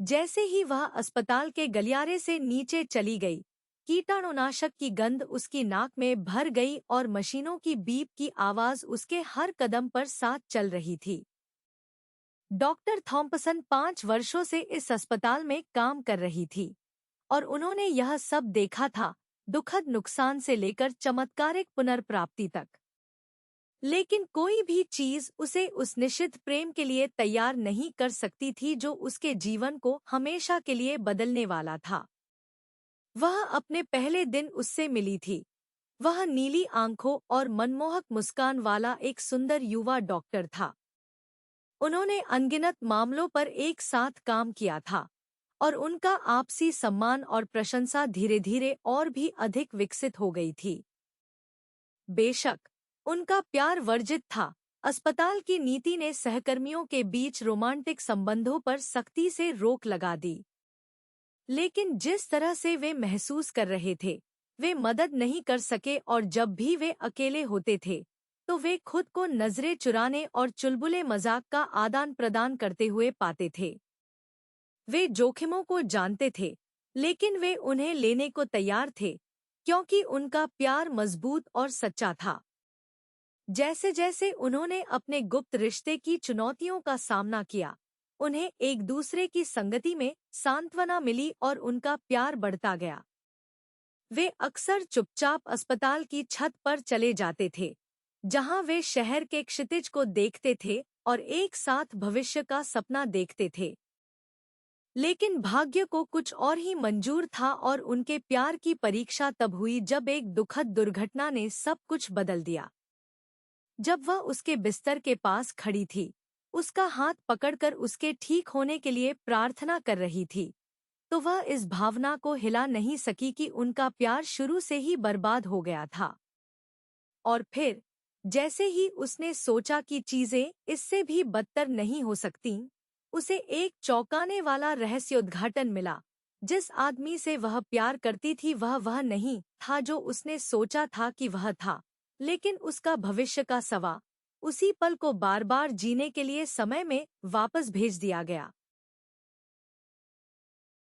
जैसे ही वह अस्पताल के गलियारे से नीचे चली गई, कीटाणुनाशक की गंध उसकी नाक में भर गई और मशीनों की बीप की आवाज उसके हर कदम पर साथ चल रही थी। डॉक्टर थॉम्पसन 5 वर्षों से इस अस्पताल में काम कर रही थी और उन्होंने यह सब देखा था, दुखद नुकसान से लेकर चमत्कारिक पुनर्प्राप्ति तक। लेकिन कोई भी चीज उसे उस निषिद्ध प्रेम के लिए तैयार नहीं कर सकती थी जो उसके जीवन को हमेशा के लिए बदलने वाला था। वह अपने पहले दिन उससे मिली थी। वह नीली आंखों और मनमोहक मुस्कान वाला एक सुंदर युवा डॉक्टर था। उन्होंने अनगिनत मामलों पर एक साथ काम किया था और उनका आपसी सम्मान और प्रशंसा धीरे धीरे और भी अधिक विकसित हो गई थी। बेशक उनका प्यार वर्जित था, अस्पताल की नीति ने सहकर्मियों के बीच रोमांटिक संबंधों पर सख्ती से रोक लगा दी। लेकिन जिस तरह से वे महसूस कर रहे थे, वे मदद नहीं कर सके और जब भी वे अकेले होते थे, तो वे खुद को नजरें चुराने और चुलबुले मजाक का आदान प्रदान करते हुए पाते थे। वे जोखिमों को जानते थे, लेकिन वे उन्हें लेने को तैयार थे, क्योंकि उनका प्यार मजबूत और सच्चा था। जैसे जैसे उन्होंने अपने गुप्त रिश्ते की चुनौतियों का सामना किया, उन्हें एक दूसरे की संगति में सांत्वना मिली और उनका प्यार बढ़ता गया। वे अक्सर चुपचाप अस्पताल की छत पर चले जाते थे, जहां वे शहर के क्षितिज को देखते थे और एक साथ भविष्य का सपना देखते थे। लेकिन भाग्य को कुछ और ही मंजूर था और उनके प्यार की परीक्षा तब हुई जब एक दुखद दुर्घटना ने सब कुछ बदल दिया। जब वह उसके बिस्तर के पास खड़ी थी, उसका हाथ पकड़कर उसके ठीक होने के लिए प्रार्थना कर रही थी, तो वह इस भावना को हिला नहीं सकी कि उनका प्यार शुरू से ही बर्बाद हो गया था। और फिर जैसे ही उसने सोचा कि चीजें इससे भी बदतर नहीं हो सकतीं, उसे एक चौंकाने वाला रहस्योद्घाटन मिला। जिस आदमी से वह प्यार करती थी वह नहीं था जो उसने सोचा था कि वह था, लेकिन उसका भविष्य का सवा। उसी पल को बार बार जीने के लिए समय में वापस भेज दिया गया।